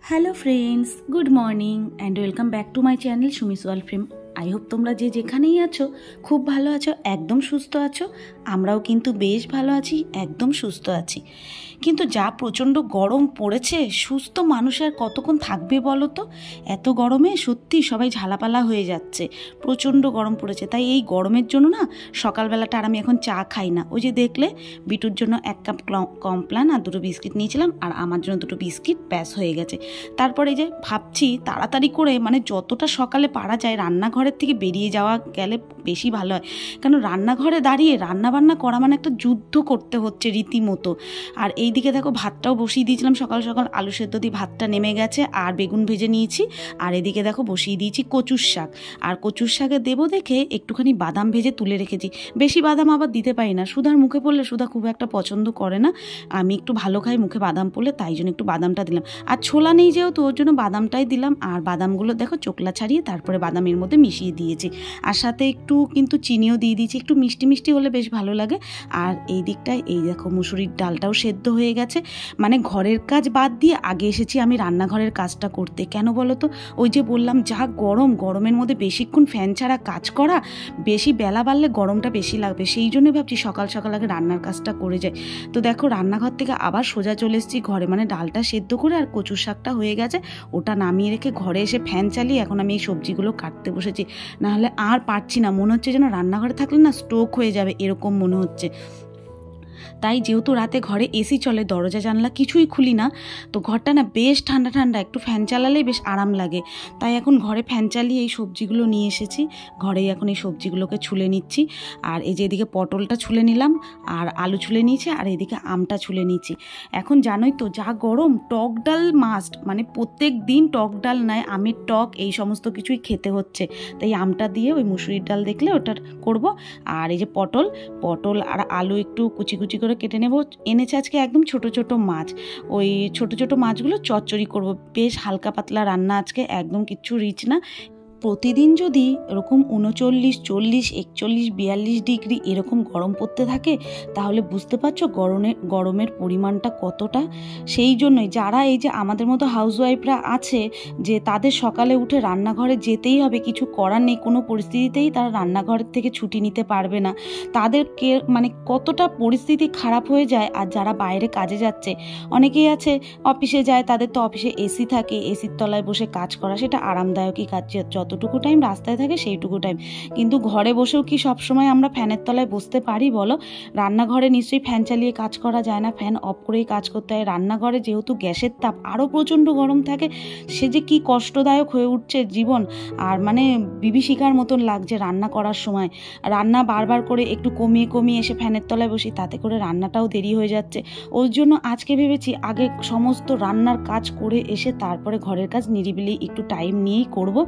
Hello friends, good morning and welcome back to my channel Sumi's world frame. I hope তোমরা যে যেখানেই আছো খুব ভালো আছো, একদম সুস্থ আছো। আমরাও কিন্তু বেশ ভালো আছি, একদম সুস্থ আছি। কিন্তু যা প্রচণ্ড গরম পড়েছে, সুস্থ মানুষ আর কতক্ষণ থাকবে বলো তো? এত গরমে সত্যি সবাই ঝালাপালা হয়ে যাচ্ছে, প্রচণ্ড গরম পড়েছে। তাই এই গরমের জন্য না সকালবেলাটা আর আমি এখন চা খাই না। ওই যে দেখলে, বিটুর জন্য 1 কাপ কমপ্লান আর 2টো বিস্কিট নিয়েছিলাম, আর আমার জন্য 2টো বিস্কিট, ব্যাস হয়ে গেছে। তারপরে যে ভাবছি তাড়াতাড়ি করে, মানে যতটা সকালে পারা যায় রান্নাঘরের থেকে বেরিয়ে যাওয়া গেলে বেশি ভালো হয়। কারণ রান্নাঘরে দাঁড়িয়ে রান্নাবান্না করা মানে একটা যুদ্ধ করতে হচ্ছে রীতিমতো। আর এইদিকে দেখো ভাতটাও বসিয়ে দিয়েছিলাম সকাল সকাল, আলু সেদ্ধ দিয়ে ভাতটা নেমে গেছে, আর বেগুন ভেজে নিয়েছি। আর এদিকে দেখো বসিয়ে দিয়েছি কচুর শাক, আর কচুর শাকে দেবো দেখে একটুখানি বাদাম ভেজে তুলে রেখেছি। বেশি বাদাম আবার দিতে পারি না, সুধার মুখে পড়লে সুধা খুব একটা পছন্দ করে না। আমি একটু ভালো খাই মুখে বাদাম পড়লে, তাই জন্য একটু বাদামটা দিলাম। আর ছোলা নেই যেহেতু, ওর জন্য বাদামটাই দিলাম। আর বাদামগুলো দেখো চোকলা ছাড়িয়ে তারপরে বাদামের মধ্যে মিশিয়ে দিয়েছি, আর সাথে একটু কিন্তু চিনিও দিয়ে দিয়েছি, একটু মিষ্টি মিষ্টি হলে বেশ ভালো লাগে। আর এই দিকটায় এই দেখো মুসুরির ডালটাও সেদ্ধ হয়ে গেছে। মানে ঘরের কাজ বাদ দিয়ে আগে এসেছি আমি রান্নাঘরের কাজটা করতে। কেন বলো তো? ওই যে বললাম, যা গরম, গরমের মধ্যে বেশিক্ষণ ফ্যান ছাড়া কাজ করা, বেশি বেলা বাড়লে গরমটা বেশি লাগবে। সেই জন্য ভাবছি সকাল সকাল আগে রান্নার কাজটা করে যাই। তো দেখো রান্নাঘর থেকে আবার সোজা চলে এসেছি ঘরে, মানে ডালটা সেদ্ধ করে আর কচুর শাকটা হয়ে গেছে, ওটা নামিয়ে রেখে ঘরে এসে ফ্যান চালিয়ে এখন আমি এই সবজিগুলো কাটতে বসেছি। নাহলে আর পারছি না, মনে হচ্ছে যেন রান্নাঘরে থাকলে না স্ট্রোক হয়ে যাবে, এরকম মনে হচ্ছে। তাই যেহেতু রাতে ঘরে এসি চলে, দরজা জানলা কিছুই খুলি না, তো ঘরটা না বেশ ঠান্ডা ঠান্ডা, একটু ফ্যান চালালেই বেশ আরাম লাগে। তাই এখন ঘরে ফ্যান চালিয়ে এই সবজিগুলো নিয়ে এসেছি, ঘরেই এখন এই সবজিগুলোকে ছুলে নিচ্ছি। আর এই যে এদিকে পটলটা ছুলে নিলাম, আর আলু ছুলে নিয়েছি, আর এদিকে আমটা ছুলে নিচ্ছি। এখন জানোই তো যা গরম, টক ডাল মাস্ট, মানে প্রত্যেক দিন টক ডাল নয়, আমের টক, এই সমস্ত কিছুই খেতে হচ্ছে। তাই আমটা দিয়ে ওই মুসুরির ডাল দেখলে ওটা করব। আর এই যে পটল আর আলু একটু কুচি কুচি করে কেটে নেব। এনেছে আজকে একদম ছোট ছোট মাছ, ওই ছোট ছোট মাছগুলো চচ্চড়ি করব। বেশ হালকা পাতলা রান্না আজকে, একদম কিচ্ছু রিচ না। প্রতিদিন যদি এরকম 39, 40, 41, 42 ডিগ্রি এরকম গরম পড়তে থাকে, তাহলে বুঝতে পারছো গরমের পরিমাণটা কতটা। সেই জন্যই যারা এই যে আমাদের মতো হাউসওয়াইফরা আছে, যে তাদের সকালে উঠে রান্নাঘরে যেতেই হবে, কিছু করার নেই, কোনো পরিস্থিতিতেই তারা রান্নাঘরের থেকে ছুটি নিতে পারবে না, তাদেরকে মানে কতটা পরিস্থিতি খারাপ হয়ে যায়। আর যারা বাইরে কাজে যাচ্ছে, অনেকেই আছে অফিসে যায়, তাদের তো অফিসে এসি থাকে, এসির তলায় বসে কাজ করা সেটা আরামদায়কই কাজ, যতটুকু টাইম রাস্তায় থাকে সেইটুকু টাইম। কিন্তু ঘরে বসেও কি সবসময় আমরা ফ্যানের তলায় বসতে পারি বলো? রান্নাঘরে নিশ্চয়ই ফ্যান চালিয়ে কাজ করা যায় না, ফ্যান অফ করেই কাজ করতে হয়। রান্নাঘরে যেহেতু গ্যাসের তাপ আরও প্রচণ্ড গরম থাকে, সে যে কি কষ্টদায়ক হয়ে উঠছে জীবন। আর মানে বিভীষিকার মতন লাগছে রান্না করার সময়। রান্না বারবার করে একটু কমিয়ে কমিয়ে এসে ফ্যানের তলায় বসি, তাতে করে রান্নাটাও দেরি হয়ে যাচ্ছে। ওর জন্য আজকে ভেবেছি আগে সমস্ত রান্নার কাজ করে এসে তারপরে ঘরের কাজ নিরিবিলি একটু টাইম নিয়েই করব,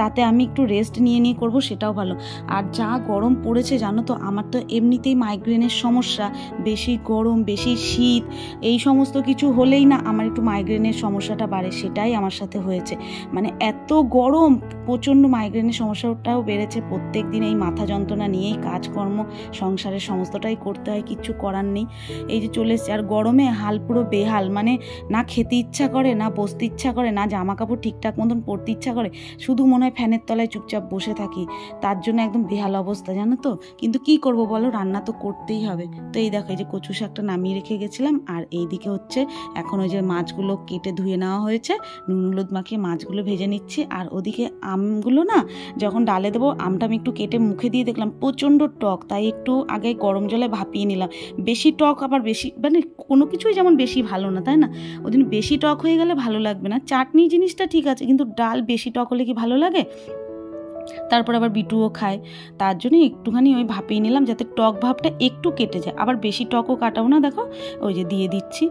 তাতে আমি একটু রেস্ট নিয়ে করব, সেটাও ভালো। আর যা গরম পড়েছে জানো তো, আমার তো এমনিতেই মাইগ্রেনের সমস্যা, বেশি গরম বেশি শীত এই সমস্ত কিছু হলেই না আমার একটু মাইগ্রেনের সমস্যাটা বাড়ে, সেটাই আমার সাথে হয়েছে। মানে এত গরম, প্রচণ্ড মাইগ্রেনের সমস্যাটাও বেড়েছে। প্রত্যেক দিন এই মাথা যন্ত্রণা নিয়েই কাজকর্ম সংসারের সমস্তটাই করতে হয়, কিচ্ছু করার নেই। এই যে চলে এসছে, আর গরমে হাল পুরো বেহাল, মানে না খেতে ইচ্ছা করে, না বসতে ইচ্ছা করে, না জামা কাপড় ঠিকঠাক মতন পরতে ইচ্ছা করে, শুধু মনে হয় ফ্যানের তলায় চুপচাপ বসে থাকি। তার জন্য একদম বেহাল অবস্থা জানো তো। কিন্তু কি করব বলো, রান্না তো করতেই হবে। তো এই দেখো, এই যে কচু শাকটা নামিয়ে রেখে গেছিলাম, আর এইদিকে হচ্ছে এখন ওই যে মাছগুলো কেটে ধুয়ে নেওয়া হয়েছে, নুন হলুদ মাখিয়ে মাছগুলো ভেজে নিচ্ছি। আর ওদিকে আমগুলো না যখন ডালে দেবো, আমটা আমি একটু কেটে মুখে দিয়ে দেখলাম প্রচণ্ড টক, তাই একটু আগে গরম জলে ভাপিয়ে নিলাম। বেশি টক আবার বেশি, মানে কোনো কিছুই যেমন বেশি ভালো না, তাই না? ওদিন বেশি টক হয়ে গেলে ভালো লাগবে না। চাটনি জিনিসটা ঠিক আছে, কিন্তু ডাল বেশি টক হলে কি ভালো লাগে? তারপর আবার বিটুও খায়, তার জন্য একটুখানি ওই ভাপিয়ে নিলাম, যাতে টক ভাবটা একটু কেটে যায়। আবার বেশি টকও কাটাও না, দেখো ওই যে দিয়ে দিচ্ছি।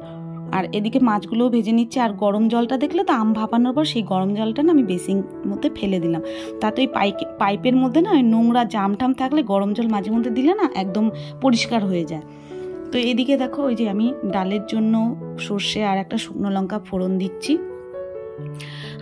আর এদিকে মাছগুলোও ভেজে নিচ্ছে। আর গরম জলটা দেখলে তো, আম ভাপানোর পর সেই গরম জলটা না আমি বেসিন মধ্যে ফেলে দিলাম, তাতে ওই পাইপের মধ্যে না ওই নোংরা জাম টাম থাকলে গরম জল মাঝে মধ্যে দিলে না একদম পরিষ্কার হয়ে যায়। তো এদিকে দেখো ওই যে আমি ডালের জন্য সর্ষে আর একটা শুকনো লঙ্কা ফোড়ন দিচ্ছি।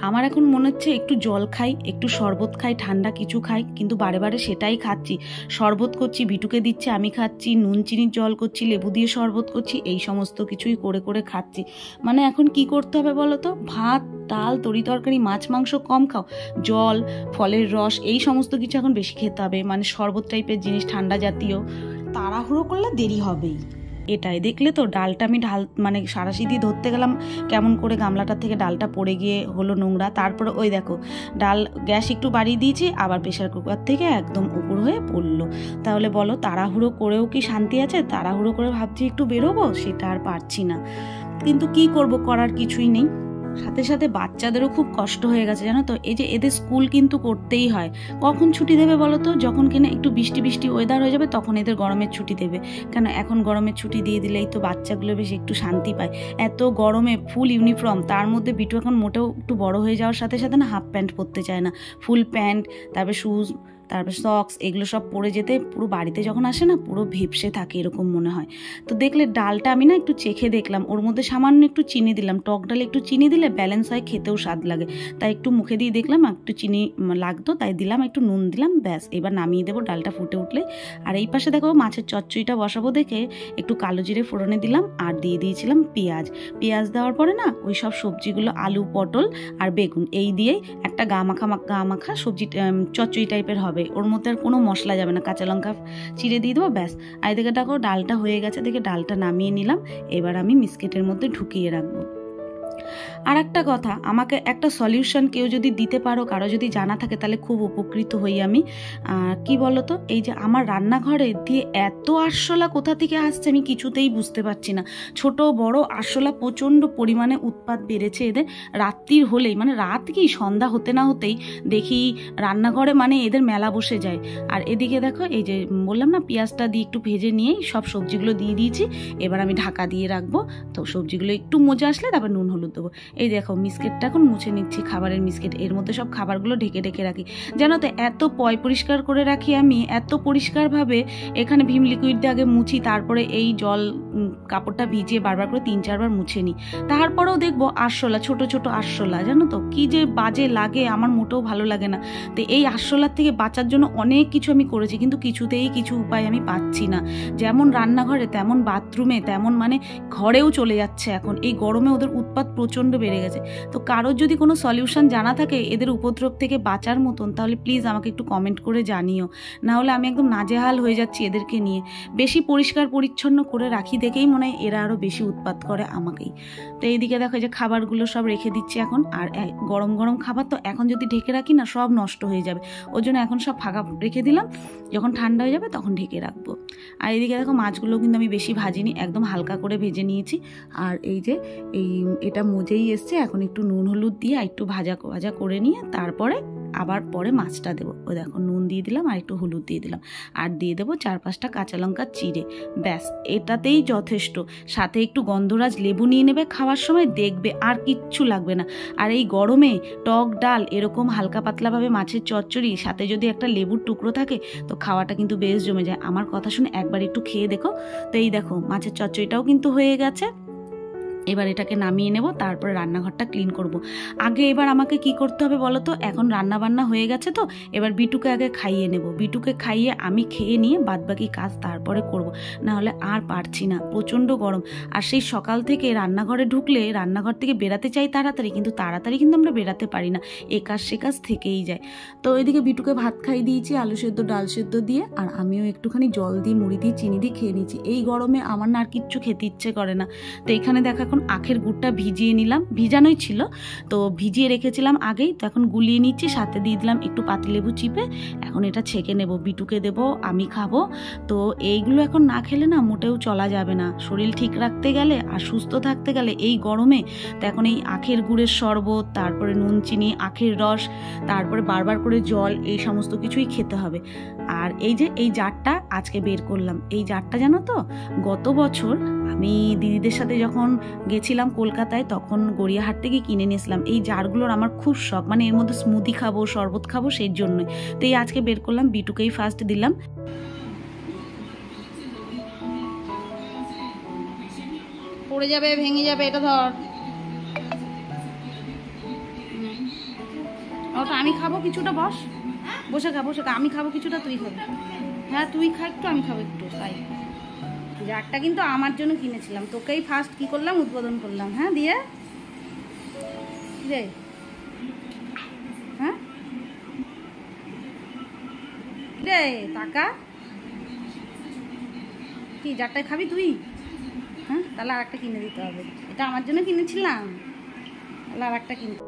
আমার এখন মনে হচ্ছে একটু জল খাই, একটু শরবত খাই, ঠান্ডা কিছু খাই, কিন্তু বারে বারে সেটাই খাচ্ছি। শরবত করছি, বিটুকে দিচ্ছে, আমি খাচ্ছি, নুন চিনির জল করছি, লেবু দিয়ে শরবত করছি, এই সমস্ত কিছুই করে করে খাচ্ছি। মানে এখন কি করতে হবে বলো তো? ভাত, ডাল, তরি তরকারি, মাছ মাংস কম খাও, জল, ফলের রস, এই সমস্ত কিছু এখন বেশি খেতে হবে। মানে শরবত টাইপের জিনিস, ঠান্ডা জাতীয়। তাড়াহুড়ো করলে দেরি হবেই। এটাই দেখলে তো, ডালটা আমি মানে সাঁড়াশি দিয়ে ধরতে গেলাম, কেমন করে গামলাটার থেকে ডালটা পড়ে গিয়ে হলো নোংরা। তারপরে ওই দেখো, ডাল গ্যাস একটু বাড়িয়ে দিয়েছি, আবার প্রেশার কুকার থেকে একদম উপর হয়ে পড়লো। তাহলে বলো, তাড়াহুড়ো করেও কি শান্তি আছে? তাড়াহুড়ো করে ভাবছি একটু বেরোবো, সেটা আর পারছি না। কিন্তু কি করব, করার কিছুই নেই। সাথে সাথে বাচ্চাদেরও খুব কষ্ট হয়ে গেছে জানো তো। এই যে এদের স্কুল কিন্তু করতেই হয়। কখন ছুটি দেবে বলো তো? যখন কিনা একটু বৃষ্টি বৃষ্টি ওয়েদার হয়ে যাবে তখন এদের গরমের ছুটি দেবে। কেন এখন গরমের ছুটি দিয়ে দিলেই তো বাচ্চাগুলো বেশ একটু শান্তি পায়। এত গরমে ফুল ইউনিফর্ম, তার মধ্যে বিটু এখন মোটেও একটু বড় হয়ে যাওয়ার সাথে সাথে না হাফ প্যান্ট পরতে চায় না, ফুল প্যান্ট, তারপর শুজ, তারপর সক্স, এগুলো সব পরে যেতে পুরো বাড়িতে যখন আসে না পুরো ভেপসে থাকে এরকম মনে হয়। তো দেখলে ডালটা আমি না একটু চেখে দেখলাম, ওর মধ্যে সামান্য একটু চিনি দিলাম। টক ডালে একটু চিনি দিলে ব্যালেন্স হয়, খেতেও স্বাদ লাগে। তাই একটু মুখে দিয়ে দেখলাম একটু চিনি লাগতো, তাই দিলাম, একটু নুন দিলাম, ব্যাস। এবার নামিয়ে দেবো ডালটা ফুটে উঠলে। আর এই পাশে দেখো মাছের চচ্চড়িটা বসাবো দেখে একটু কালো জিরে ফোড়নে দিলাম, আর দিয়ে দিয়েছিলাম পেঁয়াজ। পেঁয়াজ দেওয়ার পরে না ওই সব সবজিগুলো, আলু, পটল আর বেগুন, এই দিয়েই একটা গা মাখা সবজি চচ্চড়ি টাইপের হবে। ওর মধ্যে আর কোনো মশলা যাবে না, কাঁচা লঙ্কা চিড়ে দিয়ে দেবো, ব্যাস। আর এদিকে দেখো ডালটা হয়ে গেছে, দেখে ডালটা নামিয়ে নিলাম। এবার আমি মিক্সকেটের মধ্যে ঢুকিয়ে রাখবো। আর একটা কথা, আমাকে একটা সলিউশন কেউ যদি দিতে পারো, কারো যদি জানা থাকে, তাহলে খুব উপকৃত হই আমি। কি বলো তো, এই যে আমার রান্নাঘরে দিয়ে এত আরশোলা কোথা থেকে আসছে আমি কিছুতেই বুঝতে পারছি না। ছোট বড় আরশোলা প্রচণ্ড পরিমাণে উৎপাত বেড়েছে এদের। রাত্রির হলেই, মানে রাত কি সন্ধ্যা হতে না হতেই দেখি রান্নাঘরে মানে এদের মেলা বসে যায়। আর এদিকে দেখো, এই যে বললাম না, পেঁয়াজটা দিয়ে একটু ভেজে নিয়েই সব সবজিগুলো দিয়ে দিয়েছি। এবার আমি ঢাকা দিয়ে রাখবো। তো সবজিগুলো একটু মজে আসলে তারপর নুন হলুদ দেবো। এই দেখো মিস্কেটটা এখন মুছে নিচ্ছি, খাবারের মিস্কেট, এর মধ্যে সব খাবারগুলো ঢেকে ঢেকে রাখি। জানো তো, এত পরিষ্কার করে রাখি আমি, এত পরিষ্কারভাবে। এখানে ভিম লিকুইড দিয়ে আগে মুছি, তারপরে এই জল কাপড়টা ভিজিয়ে বারবার করে 3-4 বার মুছে নিই। তারপরেও দেখবো আরশোলা, ছোট ছোট আরশোলা। জানো তো কি যে বাজে লাগে, আমার মোটেও ভালো লাগে না। তো এই আরশোলার থেকে বাঁচার জন্য অনেক কিছু আমি করেছি, কিন্তু কিছুতেই কিছু উপায় আমি পাচ্ছি না। যেমন রান্নাঘরে, তেমন বাথরুমে, তেমন মানে ঘরেও চলে যাচ্ছে এখন। এই গরমে ওদের উৎপাত প্রচণ্ড বেড়ে গেছে। তো কারোর যদি কোনো সলিউশন জানা থাকে এদের উপদ্রব থেকে বাঁচার মতন, তাহলে প্লিজ আমাকে একটু কমেন্ট করে জানিও। না হলে আমি একদম নাজেহাল হয়ে যাচ্ছি এদেরকে নিয়ে। বেশি পরিষ্কার পরিচ্ছন্ন করে রাখি দেখেই মনে হয় এরা আরও বেশি উৎপাত করে আমাকেই। তো এইদিকে দেখো যে খাবারগুলো সব রেখে দিচ্ছি এখন। আর গরম গরম খাবার তো এখন যদি ঢেকে রাখি না সব নষ্ট হয়ে যাবে, ওই জন্য এখন সব ফাঁকা রেখে দিলাম। যখন ঠান্ডা হয়ে যাবে তখন ঢেকে রাখবো। আর এইদিকে দেখো মাছগুলো কিন্তু আমি বেশি ভাজিনি, একদম হালকা করে ভেজে নিয়েছি। আর এই যে এটা মজেই এসছে, এখন একটু নুন হলুদ দিয়ে একটু ভাজা ভাজা করে নিয়ে তারপরে আবার পরে মাছটা দেবো। ওই দেখো নুন দিয়ে দিলাম আর একটু হলুদ দিয়ে দিলাম, আর দিয়ে দেবো 4-5টা কাঁচা লঙ্কা চিড়ে, ব্যাস। এটাতেই যথেষ্ট। সাথে একটু গন্ধরাজ লেবু নিয়ে নেবে খাওয়ার সময়, দেখবে আর কিচ্ছু লাগবে না। আর এই গরমে টক ডাল, এরকম হালকা পাতলাভাবে মাছের চচ্চড়ি, সাথে যদি একটা লেবুর টুকরো থাকে তো খাওয়াটা কিন্তু বেশ জমে যায়। আমার কথা শুনে একবার একটু খেয়ে দেখো। তো এই দেখো মাছের চচ্চড়িটাও কিন্তু হয়ে গেছে। এবার এটাকে নামিয়ে নেব, তারপরে রান্নাঘরটা ক্লিন করব। আগে এবার আমাকে কি করতে হবে বলো তো? এখন রান্না বান্না হয়ে গেছে, তো এবার বিটুকে আগে খাইয়ে নেব। বিটুকে খাইয়ে আমি খেয়ে নিয়ে বাদবাকি কাজ তারপরে করব। না হলে আর পারছি না, প্রচণ্ড গরম। আর সেই সকাল থেকে রান্নাঘরে ঢুকলে রান্নাঘর থেকে বেরাতে চাই তাড়াতাড়ি, কিন্তু তাড়াতাড়ি কিন্তু আমরা বেরাতে পারি না, এ কাজ সে কাজ থেকেই যায়। তো ওইদিকে বিটুকে ভাত খাইয়ে দিয়েছি আলু সেদ্ধ ডাল সেদ্ধ দিয়ে, আর আমিও একটুখানি জল দিয়ে মুড়ি দিয়ে চিনি দিয়ে খেয়ে নিয়েছি। এই গরমে আমার না আর কিচ্ছু খেতে ইচ্ছে করে না। তো এখানে দেখো এখন আখের গুড়টা ভিজিয়ে নিলাম, ভিজানোই ছিল তো, ভিজিয়ে রেখেছিলাম আগেই। তো এখন গুলিয়ে নিচ্ছি, সাথে দিয়ে দিলাম একটু পাতিলেবু চিপে। এখন এটা ছেঁকে নেব, বিটুকে দেবো, আমি খাবো। তো এইগুলো এখন না খেলে না মোটেও চলা যাবে না। শরীর ঠিক রাখতে গেলে আর সুস্থ থাকতে গেলে এই গরমে তো এখন এই আখের গুড়ের শরবত, তারপরে নুন চিনি, আখের রস, তারপরে বারবার করে জল, এই সমস্ত কিছুই খেতে হবে। আর এই যে এই জারটা আজকে বের করলাম, এই জারটা জানো তো, গত বছর আমি দিদিদের সাথে যখন গেছিলাম কলকাতায় তখন গড়িয়াহাট থেকে কিনে নিয়েছিলাম। এই জারগুলোর আমার খুব শখ, মানে এর মধ্যে স্মুদি খাবো, শরবত খাবো, সেই জন্যই। তো এই আজকে বের করলাম, বিটুকেই ফার্স্ট দিলাম। পড়ে যাবে, ভেঙে যাবে, এটা ধর। তো আমি খাবো কিছুটা, বসে খা, আমি খাবো কিছুটা, তুই খাবি। হ্যাঁ তুই খা একটু, আমি খাবো একটু, তাই। জারটা কিন্তু আমার জন্য কিনেছিলাম, তোকেই ফার্স্ট কি করলাম, উদ্বোধন করলাম। হ্যাঁ দিয়ে রে, হ্যাঁ রে টাকা কি জারটাই খাবি তুই? হ্যাঁ তাহলে আর একটা কিনে দিতে হবে, এটা আমার জন্য কিনেছিলাম, তাহলে আর একটা কিনতে।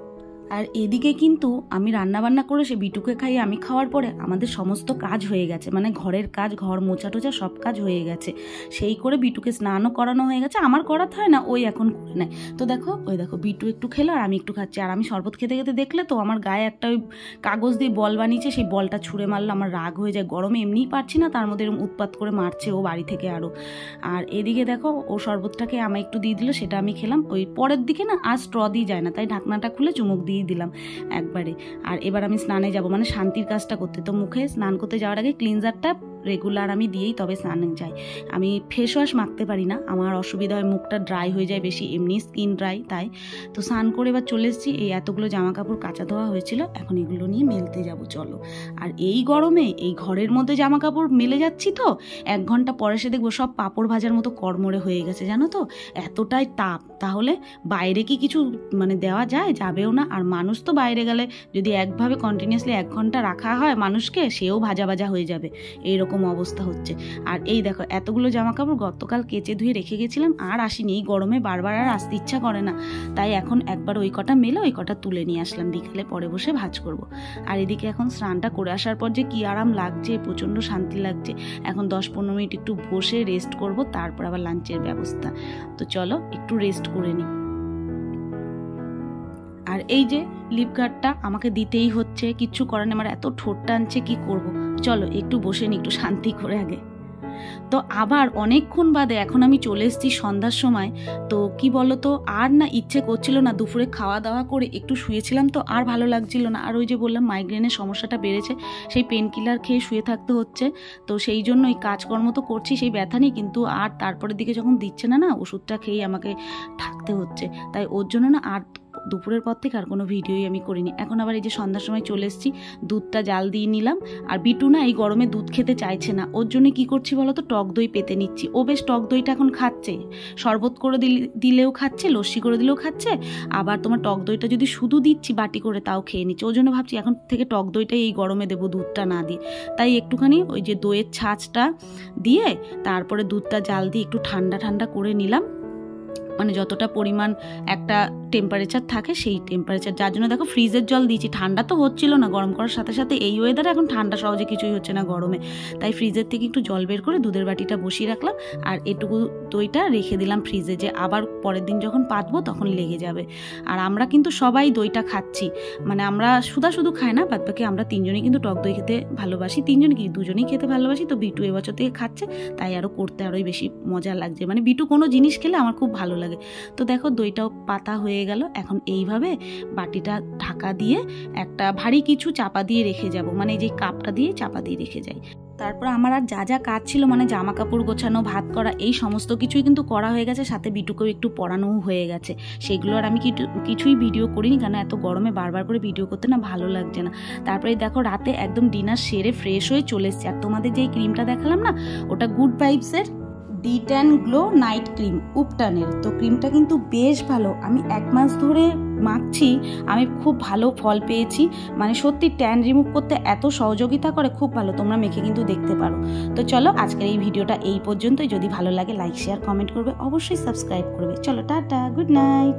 আর এদিকে কিন্তু আমি রান্নাবান্না করে সে বিটুকে খাইয়ে আমি খাওয়ার পরে আমাদের সমস্ত কাজ হয়ে গেছে, মানে ঘরের কাজ, ঘর মোছা টোছা সব কাজ হয়ে গেছে। সেই করে বিটুকে স্নানও করানো হয়ে গেছে, আমার করাতে হয় না, ওই এখন করে নেয়। তো দেখো ওই দেখো বিটু একটু খেলো আর আমি একটু খাচ্ছি। আর আমি শরবত খেতে খেতে দেখলে তো আমার গায়ে একটা ওই কাগজ দিয়ে বল বানিয়েছে, সেই বলটা ছুঁড়ে মারলো, আমার রাগ হয়ে যায়, গরমে এমনিই পারছি না, তার মধ্যে এরকম উৎপাত করে মারছে ও বাড়ি থেকে আরও। আর এদিকে দেখো ও শরবতটাকে আমায় একটু দিয়ে দিল, সেটা আমি খেলাম। ওই পরের দিকে না আর স্ট্র দিয়ে যায় না, তাই ঢাকনাটা খুলে চুমুক দিয়ে দিলাম একবারে। আর এবার আমি স্নানে যাব, মানে শান্তির কাজটা করতে। তো মুখে স্নান করতে যাওয়ার আগে ক্লিনজারটা রেগুলার আমি দিয়েই তবে স্নানে যাই। আমি ফেস ওয়াশ মাখতে পারি না, আমার অসুবিধা হয়, মুখটা ড্রাই হয়ে যায় বেশি, এমনি স্কিন ড্রাই, তাই। তো স্নান করে এবার চলে এসেছি, এই এতগুলো জামা কাপড় কাচা ধোয়া হয়েছিল, এখন এগুলো নিয়ে মেলতে যাব চলো। আর এই গরমে এই ঘরের মধ্যে জামা কাপড় মেলে যাচ্ছি তো 1 ঘন্টা পরে সে দেখবো সব পাঁপড় ভাজার মতো কড়মড়ে হয়ে গেছে, জানো তো, এতটাই তাপ। তাহলে বাইরে কি কিছু মানে দেওয়া যায়? যাবেও না। আর মানুষ তো বাইরে গেলে যদি একভাবে কন্টিনিউয়াসলি 1 ঘন্টা রাখা হয় মানুষকে, সেও ভাজা ভাজা হয়ে যাবে, এইরকম অবস্থা হচ্ছে। আর এই দেখো এতগুলো জামা কাপড় গতকাল কেচে ধুয়ে রেখে গেছিলাম, আর আসিনি, এই গরমে বারবার আর আসতে ইচ্ছা করে না, তাই এখন একবার ওই কটা মেলে ওই কটা তুলে নিয়ে আসলাম, বিকেলে পরে বসে ভাঁজ করব। আর এদিকে এখন স্নানটা করে আসার পর যে কি আরাম লাগছে, প্রচণ্ড শান্তি লাগছে। এখন 10-15 মিনিট একটু বসে রেস্ট করব, তারপর আবার লাঞ্চের ব্যবস্থা। তো চলো একটু রেস্ট করে নিই। আর এই যে লিপ গার্ডটা আমাকে দিতেই হচ্ছে, কিচ্ছু করার নেই, আমার এত ঠোঁট টানছে, কি করব। চলো একটু বসে নি, একটু শান্তি করে আগে। তো আবার অনেকক্ষণ বাদে এখন আমি চলে এসেছি সন্ধ্যার সময়। তো কি বলতো, আর না ইচ্ছে করছিল না, দুপুরে খাওয়া দাওয়া করে একটু শুয়েছিলাম তো আর ভালো লাগছিল না। আর ওই যে বললাম মাইগ্রেনের সমস্যাটা বেড়েছে, সেই পেন কিলার খেয়ে শুয়ে থাকতে হচ্ছে। তো সেই জন্য এই কাজকর্ম তো করছি, সেই ব্যথা নেই, কিন্তু আর তারপরের দিকে যখন দিচ্ছে না, ওষুধটা খেয়েই আমাকে থাকতে হচ্ছে। তাই ওর জন্য না আর দুপুরের পর থেকে আর কোনো ভিডিওই আমি করিনি। এখন আবার এই যে সন্ধ্যার সময় চলে এসেছি, দুধটা জাল দিয়ে নিলাম। আর বিটু না এই গরমে দুধ খেতে চাইছে না, ওর জন্য কি করছি বলো তো, টক দই পেতে নিচ্ছি। ও বেশ টক দইটা এখন খাচ্ছে, শরবত করে দিলেও খাচ্ছে, লস্যি করে দিলেও খাচ্ছে, আবার তোমার টক দইটা যদি শুধু দিচ্ছি বাটি করে তাও খেয়ে নিচ্ছে। ওর জন্য ভাবছি এখন থেকে টক দইটাই এই গরমে দেবো, দুধটা না দিয়ে। তাই একটুখানি ওই যে দইয়ের ছাঁচটা দিয়ে তারপরে দুধটা জাল দিয়ে একটু ঠান্ডা ঠান্ডা করে নিলাম, মানে যতটা পরিমাণ একটা টেম্পারেচার থাকে সেই টেম্পারেচার। যার জন্য দেখো ফ্রিজের জল দিয়েছি, ঠান্ডা তো হচ্ছিল না, গরম করার সাথে সাথে এই ওয়েদারে এখন ঠান্ডা সহজে কিছুই হচ্ছে না গরমে, তাই ফ্রিজের থেকে একটু জল বের করে দুধের বাটিটা বসিয়ে রাখলাম। আর এটুকু দইটা রেখে দিলাম ফ্রিজে, যে আবার পরের দিন যখন পাতবো তখন লেগে যাবে। আর আমরা কিন্তু সবাই দইটা খাচ্ছি, মানে আমরা শুধু খাই না, বাদ বাকি আমরা 3 জনই কিন্তু টক দই খেতে ভালোবাসি। 3 জন কি 2 জনই খেতে ভালোবাসি। তো বিটু এবছর থেকে খাচ্ছে, তাই আরও করতে আরোই বেশি মজা লাগছে, মানে বিটু কোনো জিনিস খেলে আমার খুব ভালো লাগে। তো দেখো দইটাও পাতা হয়ে গেল। এখন এইভাবে বাটিটা ঢাকা দিয়ে একটা ভারী কিছু চাপা দিয়ে রেখে যাব, মানে এই যে কাপটা দিয়ে চাপা দিয়ে রেখে যাই। তারপর আমার আর যা যা কাজ ছিল, মানে জামা কাপড় গোছানো, ভাত করা, এই সমস্ত কিছুই কিন্তু করা হয়ে গেছে, সাথে বিটুকেও একটু পড়ানোও হয়ে গেছে। সেগুলো আর আমি কিছুই ভিডিও করিনি, কারণ এত গরমে বারবার করে ভিডিও করতে না ভালো লাগছে না। তারপরে দেখো রাতে একদম ডিনার সেরে ফ্রেশ হয়ে চলে এসেছি। আর তোমাদের যে ক্রিমটা দেখালাম না, ওটা গুড ভাইবসের ডিট্যান গ্লো নাইট ক্রিম, উপটানের। তো ক্রিমটা কিন্তু বেশ ভালো, আমি 1 মাস ধরে মাখছি, আমি খুব ভালো ফল পেয়েছি, মানে সত্যি ট্যান রিমুভ করতে এত সহযোগিতা করে, খুব ভালো, তোমরা মেখে কিন্তু দেখতে পারো। তো চলো আজকের এই ভিডিওটা এই পর্যন্তই। যদি ভালো লাগে লাইক শেয়ার কমেন্ট করবে, অবশ্যই সাবস্ক্রাইব করবে। চলো টাটা, গুড নাইট।